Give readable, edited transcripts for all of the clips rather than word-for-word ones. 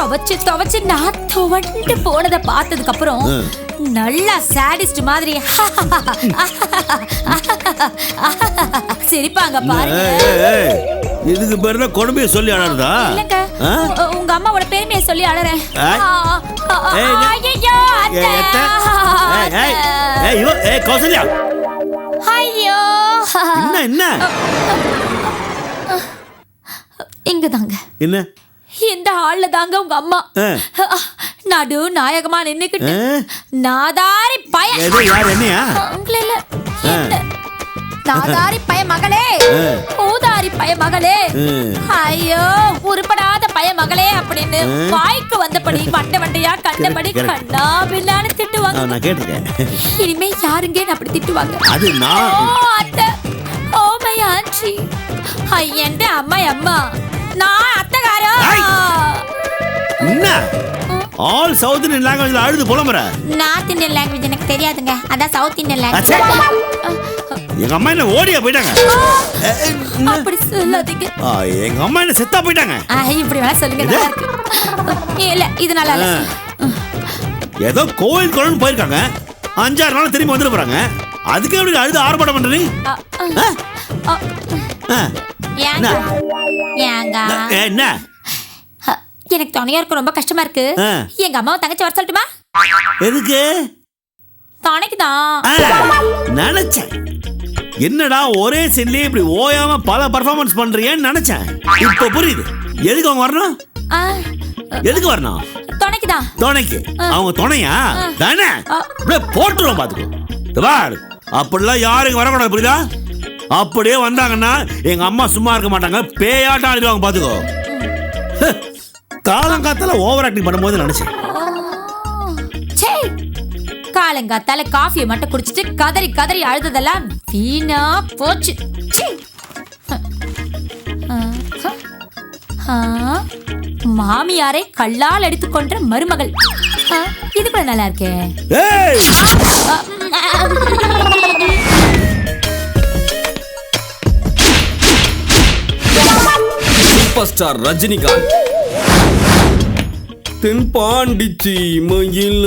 துவைச்சு நான் துவண்டு போனதை பார்த்ததுக்கு அப்புறம் நல்லா சாடிஸ்ட் மாதிரி சிரிப்பாங்க பாருங்க. இதுக்கு பேரு கொடுமையை சொல்லி அழறதா? இல்லங்க, உங்க அம்மாவோட பெருமையை சொல்லி அழறேன். கௌசல்யா, ஐயோ என்ன இங்க தாங்க, என்ன இந்த ஹால்ல தாங்க உங்க அம்மா நடு நாயகமா நின்னுக்கிட்டு நாதாரி பையன் நாதாரி பைய மகளே, ஊதாரி பைய மகளே, ஐயோ உருப்படாத பைய மகளே அப்படின்னு வாய்க்கு வந்தபடி வண்டையா கண்டபடி கண்ணா பின்னான்னு திட்டுவாங்க. நான் கேட்டிருக்கேன். இனிமே யாருங்க அப்படி திட்டுவாங்க? அது நான். அத்தை, ஓ மை ஆன்ட்டி, ஐயன்ட அம்மா நான் அத்தைகாரோ. என்ன ஆல் சவுத் இந்தியன் லாங்குவேஜ்ல அழுது புலம்புற? நார்த் இந்தியன் லாங்குவேஜ் எனக்கு தெரியாதுங்க, அதான் சவுத் இந்தியன் லாங்குவேஜ். எங்க அம்மா என்ன ஓடியா போயிட்டாங்க? அப்படி சொல்லாதீங்க. எங்க அம்மா என்ன செத்தா போயிட்டாங்க? இப்படி வேணா சொல்லுங்க, நல்லா இருக்கு. இல்ல இது நல்லா இல்ல. ஏதோ கோயில் குளம்னு போயிருக்காங்க, 5-6 நாள் திரும்பி வந்துட்டு போறாங்க. அதுக்கு எப்படி அழுது ஆர்ப்பாட்டம் பண்ற நீ? என்ன எனக்கு துணையா இருக்க ரொம்ப கஷ்டமா இருக்கு. எங்க அம்மாவை தங்கச்சி வர சொல்லட்டுமா? எதுக்கு? துணைக்குதான் நினைச்சேன். என்னடா ஒரே செல்லே இப்படி ஓயாம பல பர்ஃபார்மன்ஸ் பண்றியேன்னு நினைச்சேன். இப்ப புரியுது எதுக்கு அவங்க வரணும். எதுக்கு வரணும்? துணைக்குதான். துணைக்கு? அவங்க துணையா தானே? போட்டுருவோம் பாத்துக்கோ. அப்படிலாம் யாருக்கு வரக்கூடாது, புரியுதா? அப்படியே வந்தாங்கன்னா எங்க அம்மா சும்மா இருக்க மாட்டாங்க, பேயாட்டம் ஆடிடுவாங்க பாத்துக்கோ. காலங்காத்தால ஓவர் ஆக்டிங் பண்ணும்போது நினைச்சேன், காலங்காத்தால காஃபியை மட்டும் குடிச்சிட்டு கதறி கதறி அழுததெல்லாம் வீணா போச்சு. மாமியாரை கல்லால் அடித்துக் கொன்ற மருமகள், இது கூட நல்லா இருக்கே. சூப்பர் ஸ்டார் ரஜினிகாந்த் தென்பாண்டிச்சி மயில்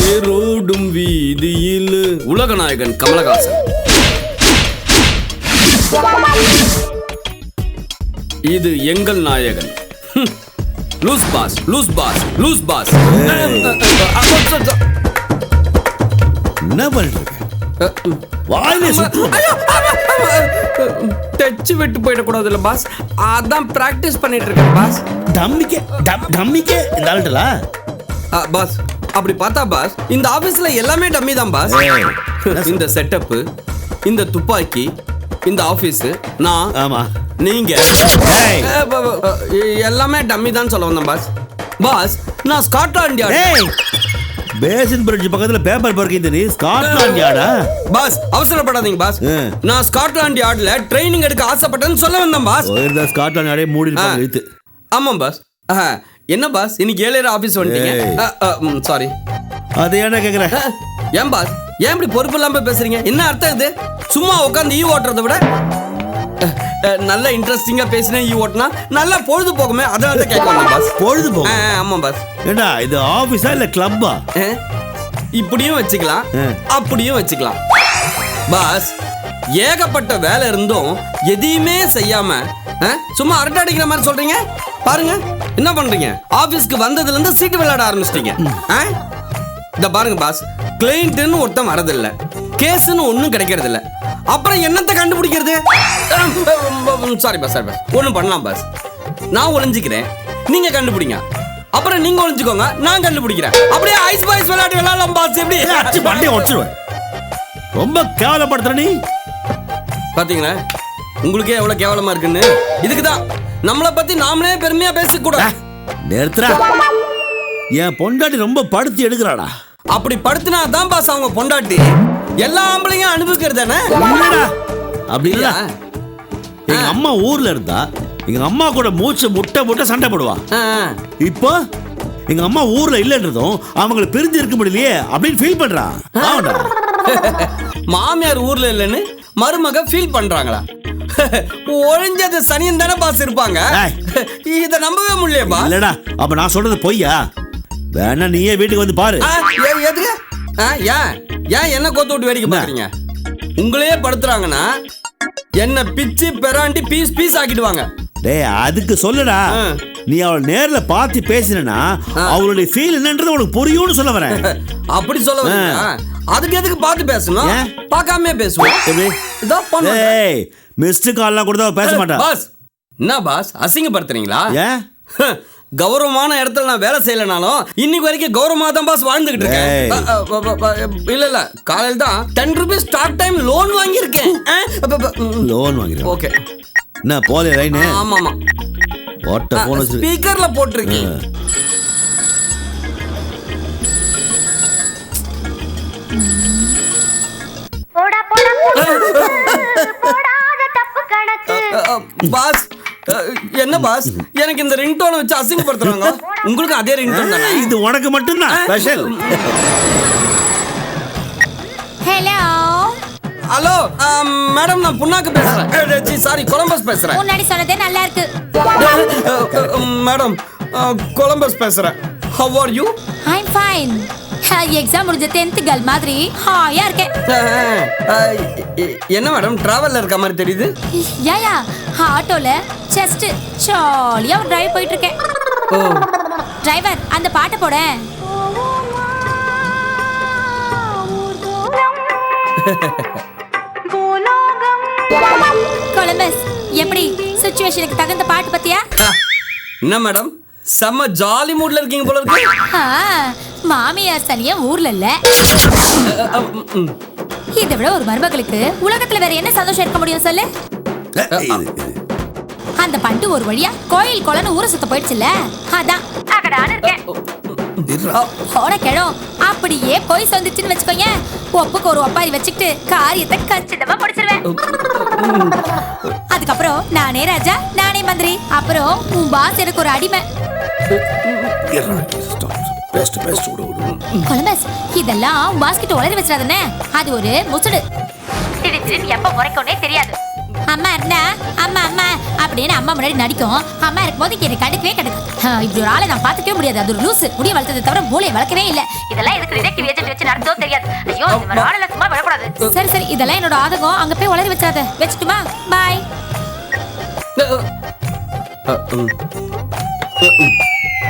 தேரோடும் வீதியில் உலகநாயகன் கமலஹாசன். இது எங்கள் நாயகன். Loose boss loose boss loose boss. என்ன பண்றீங்க? டச்சு விட்டு போயிடக்கூடாது இல்ல பாஸ், அதான் பிராக்டிஸ் பண்ணிட்டு இருக்கேன் பாஸ். டம்மிக்கே இந்த ஆள்டலா பாஸ். அப்படி பார்த்தா பாஸ் இந்த ஆபீஸ்ல எல்லாமே டம்மி தான் பாஸ். இந்த செட்டப், இந்த துப்பாக்கி, இந்த ஆபீஸ், நான், ஆமா நீங்க எல்லாமே டம்மி தான் சொல்ல வந்தேன் பாஸ். பாஸ் நான் ஸ்காட்லாண்ட் யார்ட் பேசின் பிரிட்ஜ் பக்கத்துல பேப்பர் பார்க்கிங், நீ ஸ்காட்லாண்ட் யார்டா? பாஸ் அவசரப்படாதீங்க பாஸ், நான் ஸ்காட்லாண்ட் யார்ட்ல ட்ரைனிங் எடுக்க ஆசைப்பட்டேன்னு சொல்ல வந்தேன் பாஸ். ஸ்காட்லாண்ட் யார்டே மூடி இருப்பாங்க. ஆமா பாஸ். என்ன பாஸ் இன்னைக்கு 7 ஆபீஸ் வந்துட்டீங்க? சாரி. அது ஏன்டா கேக்குற? ஏன் பாஸ் ஏன் இப்படி பொறுப்பு இல்லாம பேசுறீங்க? என்ன அர்த்தம் இது? சும்மா உட்காந்து ஈ ஓட்டுறதை விட நல்ல இன்ட்ரெஸ்டிங்கா பேசினா ஈ ஓட்டினா நல்லா பொழுது போகுமே, அதனால தான் கேட்க வந்தேன் பாஸ். பொழுது போகும்? ஆமா பாஸ். ஏண்டா இது ஆபீஸா இல்ல கிளப்பா? இப்படியும் வச்சுக்கலாம் அப்படியும் வச்சுக்கலாம் பாஸ். ஏகப்பட்ட வேலை இருந்தும் எதையுமே செய்யாம சும்மா அரட்டை அடிக்கிற மாதிரி சொல்றீங்க. பாருங்க என்ன பண்றீங்க, ஆபீஸ்க்கு வந்ததுல இருந்து சீட்டு விளையாட ஆரம்பிச்சிட்டீங்க. இத பாருங்க பாஸ், கிளைண்ட்னு ஒருத்தன் வரதில்லை, கேஸ்னு ஒன்னும் கிடைக்கிறது இல்ல, அப்புறம் என்னத்தை கண்டுபிடிக்கிறது? சாரி பாஸ், சாரி பாஸ், ஒன்னும் பண்ணலாம் பாஸ். நான் ஒளிஞ்சிக்கிறேன், நீங்க கண்டுபிடிங்க. அப்புறம் நீங்க ஒளிஞ்சுக்கோங்க, நான் கண்டுபிடிக்கிறேன். அப்படியே ஐஸ் பாய்ஸ் விளையாட்டு விளையாடலாம் பாஸ். எப்படி வண்டியை ஒடிச்சிடுவேன். ரொம்ப கேவலப்படுத்துற நீ. பாத்தீங்களா உங்களுக்கே எவ்வளவு கேவலமா இருக்குன்னு? இதுக்குதான் நம்மளை பத்தி நாமளே பெருமையா பேசக்கூடாது. நிறுத்துறா. என் பொண்டாட்டி ரொம்ப படுத்தி எடுக்கிறாடா. அப்படி படுத்தினா தான் பாஸ் அவங்க பொண்டாட்டி. எல்லா ஆம்பளையும் அனுபவிக்கிறது தானே. அப்படி இல்ல, எங்க அம்மா ஊர்ல இருந்தா எங்க அம்மா கூட மூச்சு முட்டை சண்டை போடுவா. இப்போ எங்க அம்மா ஊர்ல இல்லன்றதும் அவங்களை பிரிஞ்சு இருக்க முடியலையே அப்படின்னு ஃபீல் பண்றா. மாமியார் ஊர்ல இல்லன்னு மருமக ஃபீல் பண்றாங்களா? ஒழிஞ்சது சனியன் தானே பாஸ் இருப்பாங்க. இத நம்பவே முடியல பாஸ். இல்லடா அப்ப நான் சொல்றது பொய்யா? வேணா நீயே வீட்டுக்கு வந்து பாரு. எதுக்கு? ஏன் என்ன கோத்து விட்டு வேடிக்கை பாக்குறீங்க? உங்களையே படுத்துறாங்கன்னா என்ன பிச்சு பெராண்டி பீஸ் பீஸ் ஆக்கிடுவாங்க. டேய் அதுக்கு சொல்லுடா. நீ அவளை நேர்ல பார்த்து பேசினா அவளுடைய ஃபீல் என்னன்றது உனக்கு புரியும்னு சொல்ல வரேன். அப்படி சொல்ல வரீங்களா? அதுக்கு எதுக்கு பார்த்து பேசணும்? பார்க்காம பேசுவோம். இதோ பண்ணு. ஏய் மிஸ்டர் கால்லாம் கூட பேச மாட்டா. பாஸ் என்ன பாஸ் அசிங்கப்படுத்துறீங்களா? ஏன்? கௌரவமான இடத்துல நான் வேலை செய்யலனாலும் இன்னைக்கு வரைக்கும் கௌரவமா தான் பாஸ் வாழ்ந்துகிட்டு இருக்கேன். இல்ல காலையில தான் 10 ரூபீஸ் ஸ்டார்ட் டைம் லோன் வாங்கியிருக்கேன். லோன் வாங்கிருக்கேன். ஓகே என்ன போலே லைன்? ஆமா வாட்ட போன் ஸ்பீக்கர்ல போட்டுருக்கேன். பாஸ் என்ன பாஸ் எனக்கு இந்த ரிங்டோனை வச்சு அசிங்கப்படுத்துறாங்க. உங்களுக்கு அதே ரிங்டோன் தானே? இது உனக்கு மட்டும் தான் ஸ்பெஷல். ஹலோ மேடம் நான் புண்ணாக்கு பேசுறேன். சாரி கொலம்பஸ் பேசுறேன். முன்னாடி சொன்னதே நல்லா இருக்கு. மேடம் கொலம்பஸ் பேசுறேன். How are you? I'm fine. Exam முடிஞ்ச 10th கேர்ள் மாதிரி ஹாயா இருக்கேன். என்ன மேடம் டிராவல்ல இருக்க மாதிரி தெரியுது? யா ஆட்டோல ஜஸ்ட் ஜாலியா டிரைவ் போயிட்டு இருக்கேன். டிரைவர் அந்த பாட்டை போட. கொலம்பஸ் எப்படி சிச்சுவேஷனுக்கு தகுந்த பாட்டு பத்தியா? என்ன மேடம் செம்ம ஜாலி மூட்ல இருக்கீங்க போல இருக்கு. மாமியார் சனியா ஊர்ல இல்ல. இதை விட ஒரு மருமகளுக்கு உலகத்துல வேற என்ன சந்தோஷம் இருக்க முடியும் சொல்லு? அந்த பண்டு ஒரு வழியா கோயில் கொலன்னு ஊரை சுத்த போயிடுச்சுல்ல, அதான் அகடான்னு இருக்கேன். போட கிழம் அப்படியே போய் சொந்துச்சுன்னு வச்சுக்கோங்க, ஒப்புக்கு ஒரு ஒப்பாரி வச்சுக்கிட்டு காரியத்தை கச்சிதமா முடிச்சிருவேன். அதுக்கப்புறம் நானே ராஜா நானே மந்திரி, அப்புறம் உன் பாஸ் எனக்கு ஒரு அடிமை. கொலம்பஸ் இதெல்லாம் பாஸ்கெட் உளறி வச்சிடாதே, அது ஒரு முசுடு. திடீர்னு எப்ப முறைக்கோனே தெரியாது. அம்மா இருந்தா அம்மா அம்மா அப்படின்னு அம்மா முன்னாடி நடிக்கும். அம்மா இருக்கும்போது எனக்கு கடுக்கவே கிடைக்கும். இப்படி ஒரு ஆளை நான் பார்த்துக்கவே முடியாது. அது ஒரு லூசு. முடிய வளர்த்ததை தவிர மூளையை வளர்க்கவே இல்லை. இதெல்லாம் எதுக்கு டிடெக்டிவ் ஏஜென்ட் வச்சு நடந்தோ தெரியாது. ஐயோ இந்த மாதிரி ஆளெல்லாம் சும்மா விடக்கூடாது. சரி சரி இதெல்லாம் என்னோட ஆதகம். அங்க போய் உளறி வச்சாத. வச்சுட்டுமா? பாய்.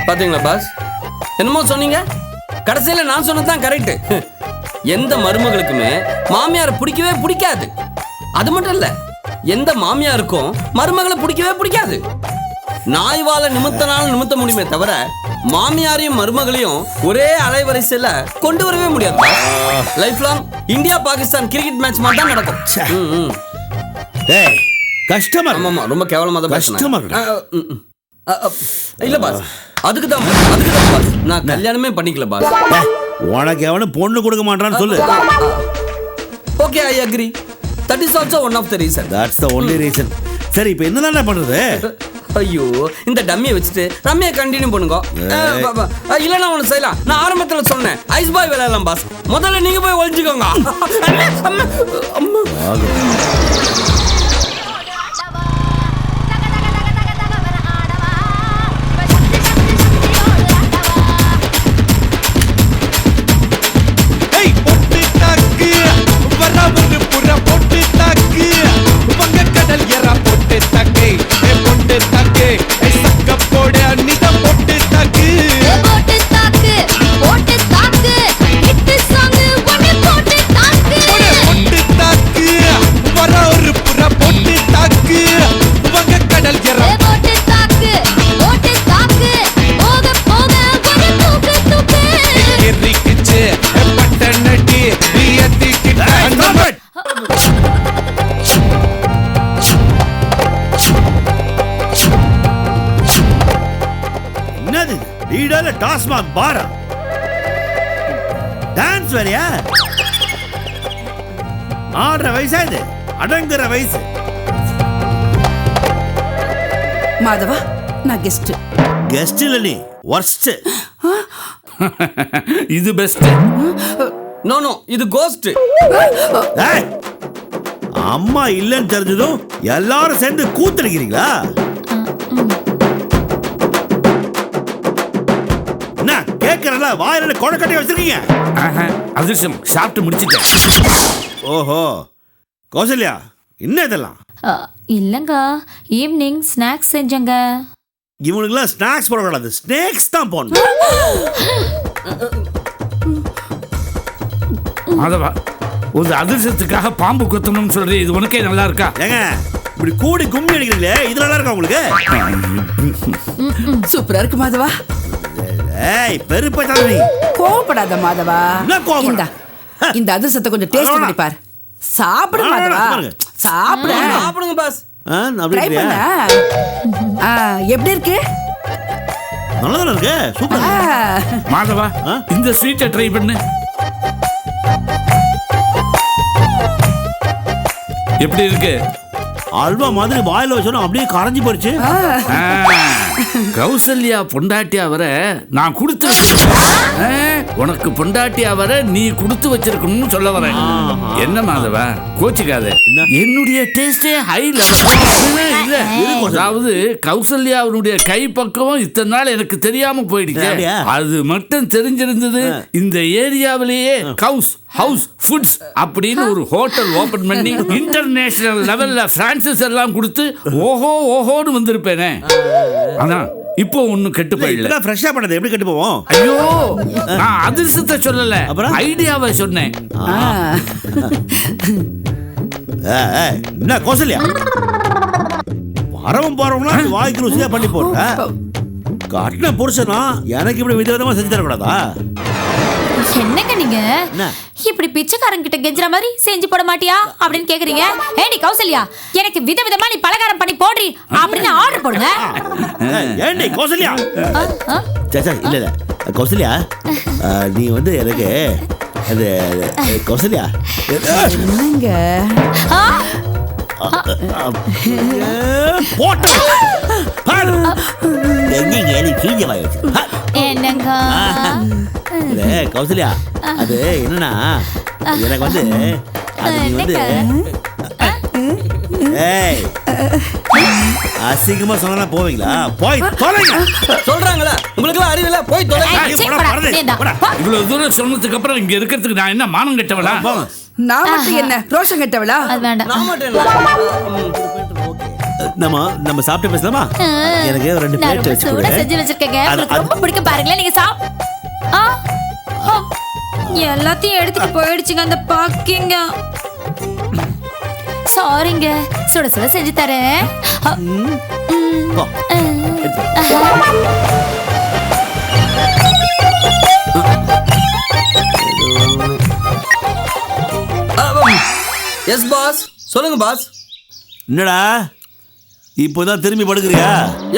பாத்தீங்களா பாஸ் என்னமோ சொன்னீங்க, கடைசியில நான் சொன்னதுதான் கரெக்ட். எந்த மருமகளுக்குமே மாமியாரை பிடிக்கவே பிடிக்காது. அது மட்டும் இல்ல எந்த மாமியாருக்கும் மருமகளை பிடிக்கவே பிடிக்காது. நாய் வாழ நிமித்தனாலும் நிமித்த முடியுமே தவிர மாமியாரையும் மருமகளையும் ஒரே அலைவரிசையில கொண்டு வரவே முடியாது. Life long India Pakistan cricket match மாதிரி தான் நடக்கும். கஷ்டமா ஆமா ரொம்ப கேவலமா தான் கஷ்டமா இல்ல பாஸ். அதுக்கு தான் பாஸ் நான் கல்யாணமே பண்ணிக்கல பாஸ். உனக்கு எவனும் பொண்ணு கொடுக்க மாட்டான்னு சொல்லு. Okay I agree. That is also one of the reason. That's the only reason. சரி இப்போ என்னதானே பண்றது? ஐயோ இந்த டம்மியை வச்சுட்டு ரம்மியை கண்டினியூ பண்ணுங்க. இல்லைன்னா ஒன்று செய்யலாம். நான் ஆரம்பத்தில் சொன்னேன் ஐஸ் பாய் விளையாடலாம் பாஸ். முதல்ல நீங்க போய் ஒழிஞ்சுக்கோங்க. டாஸ்மாக் பாரா டான்ஸ் வேறையா? ஆடுற வயசா இது? அடங்குற வயசு. மாதவா நான் கெஸ்ட். கெஸ்ட் இல்ல நீ வர்ஸ்ட். இது பெஸ்ட். நோ நோ இது கோஸ்ட். அம்மா இல்லைன்னு தெரிஞ்சதும் எல்லாரும் சேர்ந்து கூத்தடிக்கிறீங்களா? என்ன கேட்கறல வாயில கொடக்கட்டையை வச்சிருக்கீங்க? அதிர்ஷ்டம் சாப்பிட்டு முடிச்சிட்டேன். ஓஹோ கௌசல்யா, என்ன இதெல்லாம்? இல்லங்க, ஈவினிங் ஸ்நாக்ஸ் செஞ்சங்க. இவனுக்குலாம் ஸ்நாக்ஸ் போடக்கூடாது, ஸ்நாக்ஸ் தான் போடணும். மாதவா, ஒரு அதிர்ஷ்டத்துக்காக பாம்பு கொத்தணும்னு சொல்றீ, இது உனக்கே நல்லா இருக்கா? ஏங்க இப்படி கூடி கும்மி அடிக்கிறீங்களே, இது நல்லா இருக்கா உங்களுக்கு? சூப்பரா இருக்கு மாதவா. ஏய் பெருப்பா நீ கோவப்படாத மாதவா. என்ன கோவப்பட? இந்தா, இந்த அதிர்ஷ்டத்தை கொஞ்சம் டேஸ்ட் பண்ணி பார். சாப்பிடு மாதவா, சாப்பிடு. சாப்பிடுங்க பாஸ். அப்படி ட்ரை இல்லையா? பண்ண. எப்படி இருக்கு? நல்லதானே இருக்கு, சூப்பர். மாதவா, இந்த ஸ்வீட்டை ட்ரை பண்ணு. எப்படி இருக்கு? அல்வா மாதிரி வாயில வச்சோம் அப்படியே கரைஞ்சி போயிடுச்சு. கௌசல்யா பொண்டாட்டியா வர நான் கொடுத்து வச்சிருக்கேன். உனக்கு பொண்டாட்டியா வர நீ கொடுத்து வச்சிருக்கணும்னு சொல்ல வரேன். என்ன மாதவா, கோச்சிக்காத. என்னுடைய டேஸ்டே ஹை லெவல் இல்ல. அதாவது கௌசல்யா அவனுடைய கை பக்கம் இத்தனை நாள் எனக்கு தெரியாம போயிடுச்சு. அது மட்டும் தெரிஞ்சிருந்தது, இந்த ஏரியாவிலேயே கவுஸ் ஹவுஸ் ஃபுட்ஸ் அப்படின்னு ஒரு ஹோட்டல் ஓபன் பண்ணி இன்டர்நேஷனல் லெவல்ல பிரான்சஸ் எல்லாம் கொடுத்து ஓஹோ ஓஹோன்னு வந்திருப்பேனே. ஆனா இப்போ ஒண்ணு கெட்டு போயிடல. ஃப்ரெஷ்ஷா பண்ணது எப்படி கெட்டு போவோம்? ஐயோ, நான் அதிர்ஷ்டத்தை சொல்லல, ஐடியாவை சொன்னேன். என்ன கௌசல்யா, வரவும் போறவங்களா வாய்க்கு ருசியா பண்ணி போடுற. கட்டின புருஷனா எனக்கு இப்படி விதவிதமா செஞ்சு தரக்கூடாதா? என்னங்க நீங்க இப்படி பிச்சைக்காரங்க கிட்ட கெஞ்சுற மாதிரி செஞ்சு போட மாட்டியா அப்படின்னு கேக்குறீங்க? ஏடி கௌசல்யா, எனக்கு விதவிதமா நீ பலகாரம் பண்ணி போடுறி அப்படின்னு ஆர்டர் போடுங்க. ஏண்டி கௌசல்யா? சச்சா இல்ல இல்ல கௌசல்யா, நீ வந்து எனக்கு அது கௌசல்யா என்னங்க போட்டு எங்க நீ கீழே வாயிடுச்சு. என்னங்க கௌசல்யா, அது என்னன்னா எனக்கு வந்து அது நீ வந்து ஏய் அசிங்கமா சொன்னா போவீங்களா? போய் தொலைங்க. சொல்றாங்களா உங்களுக்கு அறிவில்ல? போய் தொலைங்க. இவ்வளவு தூரம் சொன்னதுக்கு அப்புறம் இங்க இருக்கிறதுக்கு நான் என்ன மானம் கெட்டவளா? நான் மட்டும் என்ன ரோஷம் கெட்டவளா? அது வேண்டாம். நான் மாட்டேன். நம்ம சாப்பிட்டு பேசலாமா? எனக்கு ரெண்டு பிளேட் வச்சு சூடா செஞ்சு வச்சிருக்கேங்க, உங்களுக்கு ரொம்ப பிடிக்கும் பாருங்களேன். நீங்க எல்லாத்தையும் எடுத்துட்டு போயிடுச்சுங்க அந்த பாக்கிங்க. சாரிங்க, சுட சுட செஞ்சு தரேன். எஸ் பாஸ், சொல்லுங்க பாஸ். என்னடா இப்போதான் திரும்பி படுக்கிறியா?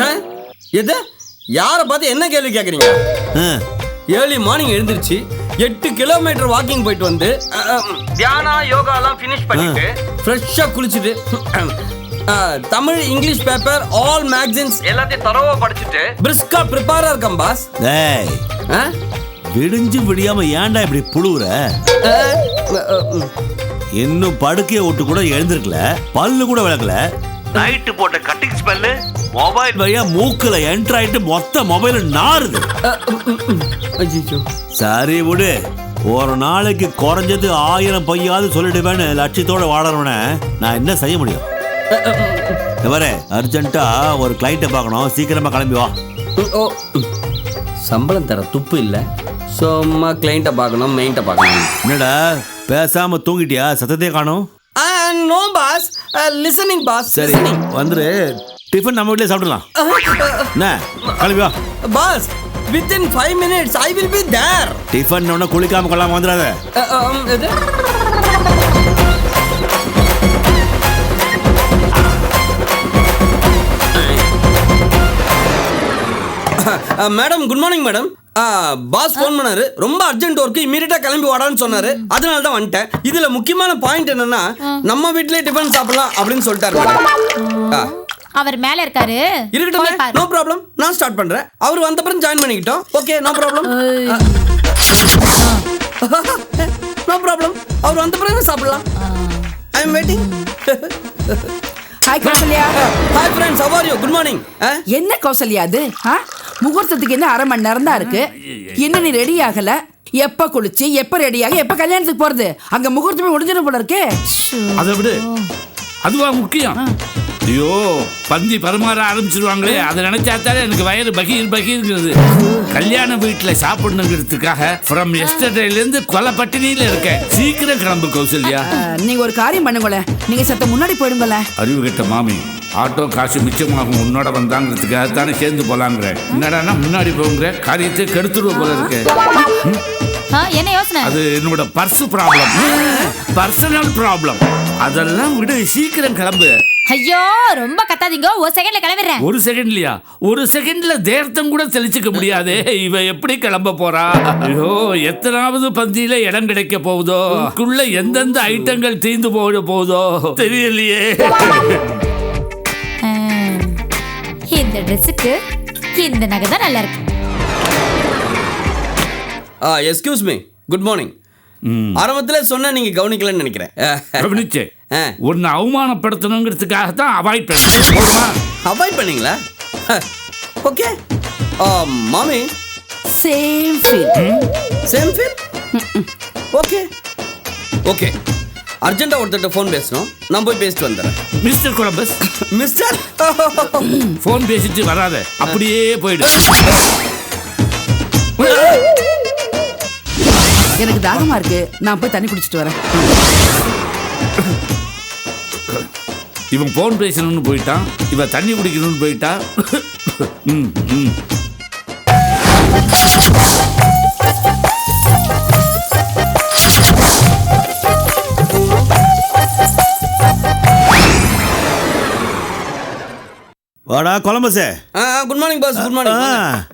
ஏன் எது யாரை பார்த்து என்ன கேள்வி கேட்குறீங்க? ஏர்லி மார்னிங் எழுந்திருச்சு 8 கிலோமீட்டர் வாக்கிங் போயிட்டு வந்து தியானா யோகாலாம் ஃபினிஷ் பண்ணிட்டு ஃப்ரெஷ்ஷாக குளிச்சுட்டு Tamil English paper all magazines எல்லாத்தையும் தரவா படிச்சுட்டு பிரிஸ்கா ப்ரிப்பேரா இருக்கேன் பாஸ். டேய் விடிஞ்சு விடியாம ஏன்டா இப்படி புழுவுற? இன்னும் படுக்கைய விட்டு கூட எழுந்திருக்கல, பல்லு கூட விளக்கல. நைட்டு போட்ட கட்டிங் ஸ்மெல்லு மொபைல் வழியா மூக்குல என்டர் ஆயிட்டு மொத்த மொபைல் நாறுது. சரி விடு, ஒரு நாளைக்கு குறைஞ்சது 1000 பையாவது சொல்லிடுவேன்னு லட்சியத்தோட வாழறவன நான் என்ன செய்ய முடியும்? இவரே அர்ஜென்ட்டா ஒரு கிளைண்ட்டை பார்க்கணும், சீக்கிரமா கிளம்பி வா. சம்பளம் தர துப்பு இல்லை, சும்மா கிளைண்ட்டை பார்க்கணும், மெயின்ட்டை பார்க்கணும். என்னடா பேசாம தூங்கிட்டியா? சத்தத்தையே காணும். No boss, listening boss. சரி வந்துரு, டிஃபன் நம்ம வீட்லயே சாப்பிடலாம். என்ன கிளம்பி வா boss. Within 5 minutes I will be there. Tiffin ஒண்ணு குளிக்காம கொள்ளாம வந்துடாத. Madam good morning madam. Boss phone பண்ணாரு, ரொம்ப அர்ஜென்ட் ஒர்க், இமீடியட்டா கிளம்பி வாடான்னு சொன்னாரு. அதனால தான் வந்துட்டேன். இதுல முக்கியமான பாயிண்ட் என்னன்னா, நம்ம வீட்லயே டிஃபன் சாப்பிடலாம் அப்படின்னு சொல்லிட்டாரு மேடம். அவர் மேல இருக்காரு, இருக்கட்டும், நோ ப்ராப்ளம். நான் ஸ்டார்ட் பண்றேன், அவர் வந்த அப்புறம் ஜாயின் பண்ணிக்கிட்டோம். Okay no problem, no problem. அவர் வந்த அப்புறம் சாப்பிடலாம். I am waiting. Hi Kausalya. Hi friends, how are you? Good morning. என்ன கௌசல்யா அது? முகூர்த்தத்துக்கு என்ன அரை மணி நேரம் தான் இருக்கு. என்ன நீ ரெடி ஆகல? எப்ப குளிச்சு எப்ப ரெடியாகி எப்ப கல்யாணத்துக்கு போறது? அங்க முகூர்த்தமே முடிஞ்சிடும் போல இருக்கே. அதை விடு, அதுவா முக்கியம். ஐயோ, பந்தி பரிமாற ஆரம்பிச்சிருவாங்களே, அதை நினைச்சாத்தாலே எனக்கு வயிறு பகீர்ங்கிறது. கல்யாண வீட்டுல சாப்பிடணுங்கிறதுக்காக ஃப்ரம் எஸ்டர்டேல இருந்து கொலை பட்டினியில இருக்கேன். சீக்கிரம் கிளம்பு கௌசல்யா. நீங்க ஒரு காரியம் பண்ணுங்களேன், நீங்க சத்த முன்னாடி போயிடுங்களேன். அறிவு கெட்ட மாமி, ஆட்டோ காசு மிச்சமாகும் உன்னோட வந்தாங்கிறதுக்காக தானே சேர்ந்து போலாங்கிற. என்னடா முன்னாடி போங்கிற, காரியத்தை கெடுத்துடுவ போல இருக்கு. என்ன யோசனை? அது என்னோட பர்ஸ் ப்ராப்ளம், பர்சனல் ப்ராப்ளம். அதெல்லாம் விட சீக்கிரம் கிளம்பு. ஐயோ, ரொம்ப கத்தாதீங்க, ஒரு செகண்ட்ல கிளம்பிடுறேன். ஒரு செகண்ட்லயா? ஒரு செகண்ட்ல தேர்த்தம் கூட தெளிச்சுக்க முடியாதே, இவ எப்படி கிளம்ப போறா? ஐயோ, எத்தனாவது பந்தியில இடம் கிடைக்க போகுதோ, அதுக்குள்ள எந்தெந்த ஐட்டங்கள் தீந்து போகுதோ தெரியலையே. இந்த ட்ரெஸ்ஸுக்கு இந்த நகை தான் நல்லா இருக்கு. Excuse me, good morning. ஆரம்பத்தில் சொன்ன நீங்க கவனிக்கலன்னு நினைக்கிறேன். கவனிச்சே, உன்னை அவமானப்படுத்தணுங்கிறதுக்காக தான் அவாய்ட் பண்ண. அவாய்ட் பண்ணீங்களா? ஓகே மாமி. Same feel. Same feel. Okay okay, அர்ஜென்ட்டா ஒருத்தர்கிட்ட ஃபோன் பேசணும், நான் போய் பேசிட்டு வந்துடுறேன். Mister Columbus. மிஸ்டர், ஃபோன் பேசிட்டு வராத, அப்படியே போயிடு. எனக்கு தாகமா இருக்கு, நான் போய் தண்ணி குடிச்சிட்டு வரேன். இவன் போன் பேசணும்னு போயிட்டான், இவ தண்ணி குடிக்கணும்னு போயிட்டா. வாடா கொலம்பஸே. Good morning boss. Good morning.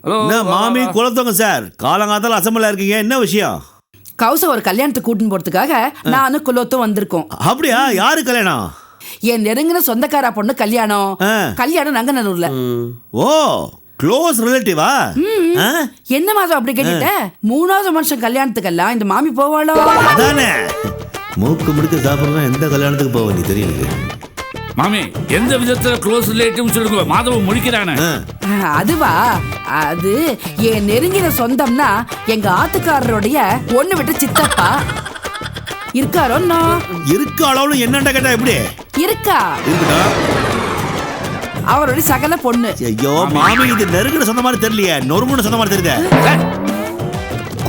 Hello என்ன மாமி குலத்தவங்க சார், காலங்காத்தால அசம்பளா இருக்கீங்க, என்ன விஷயம்? கௌச ஒரு கல்யாணத்துக்கு கூட்டின்னு போறதுக்காக நானும் குலோத்தும் வந்திருக்கோம். அப்படியா? யாரு கல்யாணம்? என் நெருங்கின சொந்தக்காரா பொண்ணு கல்யாணம். கல்யாணம் நங்கநல்லூர்ல. ஓ, க்ளோஸ் ரிலேட்டிவா? என்ன மாதம் அப்படி கேட்டுட்ட? 3வது வருஷம் கல்யாணத்துக்கெல்லாம் இந்த மாமி போவாளோ? அதானே, மூக்கு முடிக்க சாப்பிடுறா எந்த கல்யாணத்துக்கு போவ நீ தெரியல. மாமி, எந்த விதத்துல க்ளோஸ் ரிலேட்டிவ் சொல்லுங்க, மாதவன் முடிக்கிறானே. அதுவா? அது என் நெருங்கின சொந்தம்னா எங்க ஆத்துக்காரருடைய ஒண்ணு விட்டு சித்தப்பா இருக்காரோ. இருக்காளோ என்னண்டா கேட்டா எப்படி இருக்கா? அவருடைய சகல பொண்ணு. ஐயோ மாமி, இது நெருங்கின சொந்த மாதிரி தெரியலையே, நொறுங்குன சொந்த மாதிரி தெரியுது.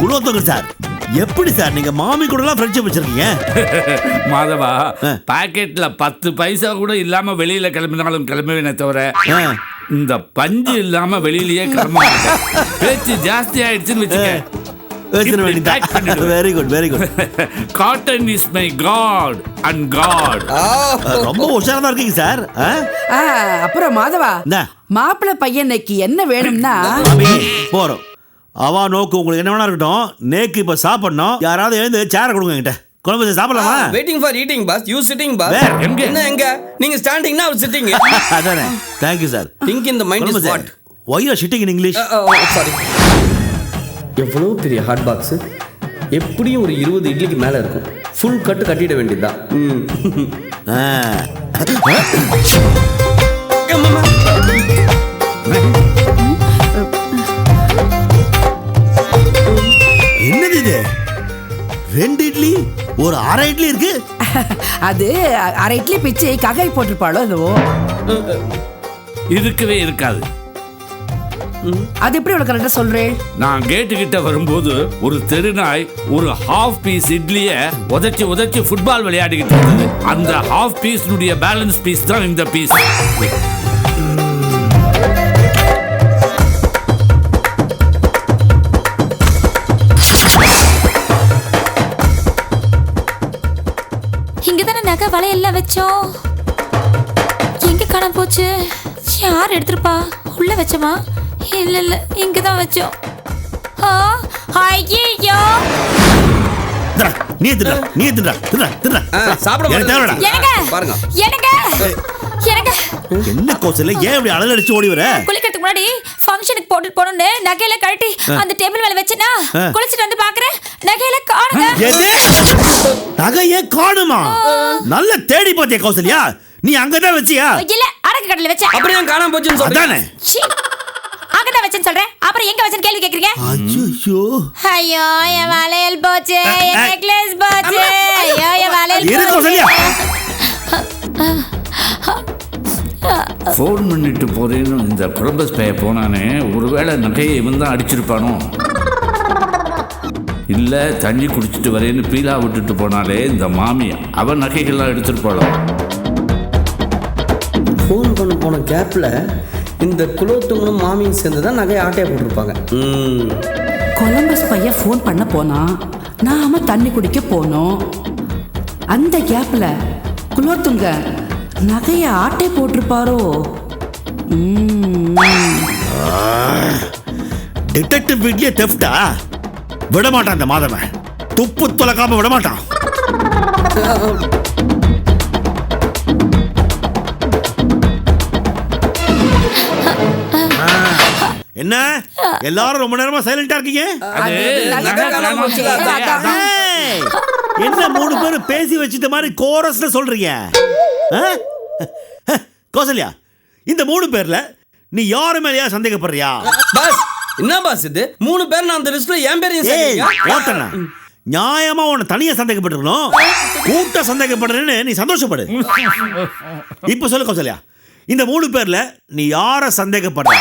குலோத்தங்க சார், எப்படி சார் நீங்க மாமி கூட எல்லாம் ஃப்ரெண்ட்ஷிப் வச்சிருக்கீங்க? மாதவா, பாக்கெட்ல 10 பைசா கூட இல்லாம வெளியில கிளம்பினாலும் கிளம்புவேனே தவிர, இந்த பஞ்சு இல்லாம வெளியிலயே கிளம்ப மாட்டேன். பேச்சு ஜாஸ்தி ஆயிடுச்சுன்னு வச்சுக்க. Very good, very good. Cotton is my god and god. ரொம்ப உஷாரா இருக்கீங்க சார். அப்புறம் மாதவா, மாப்பிள்ளை பையனுக்கு என்ன வேணும்னா போறோம். அவா நோக்கு உங்களுக்கு என்ன வேணா இருக்கட்டும், நேக்கு இப்ப சாப்பிடணும். யாராவது எழுந்து சேர கொடுங்க என்கிட்ட. குழம்பு சாப்பிடலாமா? Waiting for eating boss. You sitting boss. என்ன எங்க நீங்க ஸ்டாண்டிங்னா அவர் சிட்டிங். அதானே. Thank you sir. Think in the mind is what? Why you are sitting in English? Sorry. எவ்வளவு பெரிய ஹாட் பாக்ஸ், எப்படியும் ஒரு 20 இட்லிக்கு மேல இருக்கும். ஃபுல் கட்டு கட்டிட வேண்டியதுதான். என்னது இது? 2 இட்லி, ஒரு அரை இட்லி இருக்கு. அது அரை இட்லி பிச்சு ககாய் போட்டுருப்பாளோ அதுவோ? இருக்கவே இருக்காது. அது எப்படி உனக்கு கரெக்டா சொல்றேன்? நான் கேட்டு கிட்ட வரும்போது ஒரு தெருநாய் ஒரு ஹாஃப் பீஸ் இட்லிய உதைச்சு ஃபுட்பால் விளையாடிக்கிட்டு இருந்தது. அந்த ஹாஃப் பீஸ் பேலன்ஸ் பீஸ் தான் இந்த பீஸ். இங்கதானே நகை வளையெல்லாம் வச்சோம், எங்க காணாம போச்சு? யார் எடுத்துருப்பா? உள்ள வச்சோமா? இல்ல இங்கதான் வச்சோம். ஐயோ, நீ திடா, நீ திடா, திடா, திடா. சாப்பிட தேவடா. பாருங்க. என்ன கோசல ஏன் இப்படி அலல் அடிச்சு ஓடி வர? குளிக்கிறதுக்கு முன்னாடி ஃபங்க்ஷனுக்கு போட்டு போறோம்னு நகையில கழட்டி அந்த டேபிள் மேல வச்சனா, குளிச்சிட்டு வந்து பாக்குறேன் நகையில காணுங்க. நகையே காணுமா? நல்ல தேடி பார்த்தியா கௌசல்யா? நீ அங்கதான் வச்சியா? இல்ல அடக்கு கடல வச்சேன். அப்படியே காணாம போச்சுன்னு சொல்றேன். அதானே. சீ, அங்கதான் வச்சேன்னு சொல்றேன். அப்புறம் எங்க வச்சேன்னு கேள்வி கேக்குறீங்க? ஐயோ. ஐயோ என் வளையல் போச்சு, என் நெக்லஸ் போச்சு. ஐயோ என் வளையல் இரு போச்சு. கௌசல்யா. ஃபோன் பண்ணிட்டு போறேன்னு இந்த கொலம்பஸ் பைய போனானே, ஒருவேளை நகையை இவன் தான் அடிச்சிருப்பானோ? இல்ல தண்ணி குடிச்சிட்டு வரேன்னு பீலா விட்டுட்டு போனாலே இந்த மாமி, அவன் நகைகள்லாம் எடுத்துருப்பாளோ? ஃபோன் பண்ண போன கேப்ல இந்த குலோத்துங்கனும் மாமியும் சேர்ந்து தான் நகையை ஆட்டையை போட்டிருப்பாங்க. கொலம்பஸ் பையன் ஃபோன் பண்ண போனா, நாம தண்ணி குடிக்க போனோம். அந்த கேப்ல குலோத்துங்க நகைய ஆட்டை போட்டிருப்பாரோ? டிடெக்டிவ் வீட்லயே தெஃப்டா? விட மாட்டான் இந்த மாதவன். துப்பு துலக்காம விட மாட்டான். என்ன எல்லாரும் ரொம்ப நேரமா சைலண்டா இருக்கீங்க? ஏய், என்ன 3 பேரும் பேசி வச்சிட்ட மாதிரி கோரஸ்ல சொல்றீங்க? கௌசல்யா, இந்த 3 பேர்ல நீ யாரு மேலயா சந்தேகப்படுறியா? பாஸ், என்ன பாஸ் இது? 3 பேர் நான் அந்த லிஸ்ட்ல என் பேரையும் ஏய், சேர்த்தீங்க. ஓட்டனா. நியாயமா உன்னை தனியா சந்தேகப்பட்டிருக்கணும். கூட்ட சந்தேகப்படுறேன்னு நீ சந்தோஷப்படு. இப்ப சொல்லு கௌசல்யா, இந்த 3 பேர்ல நீ யார சந்தேகப்படுற?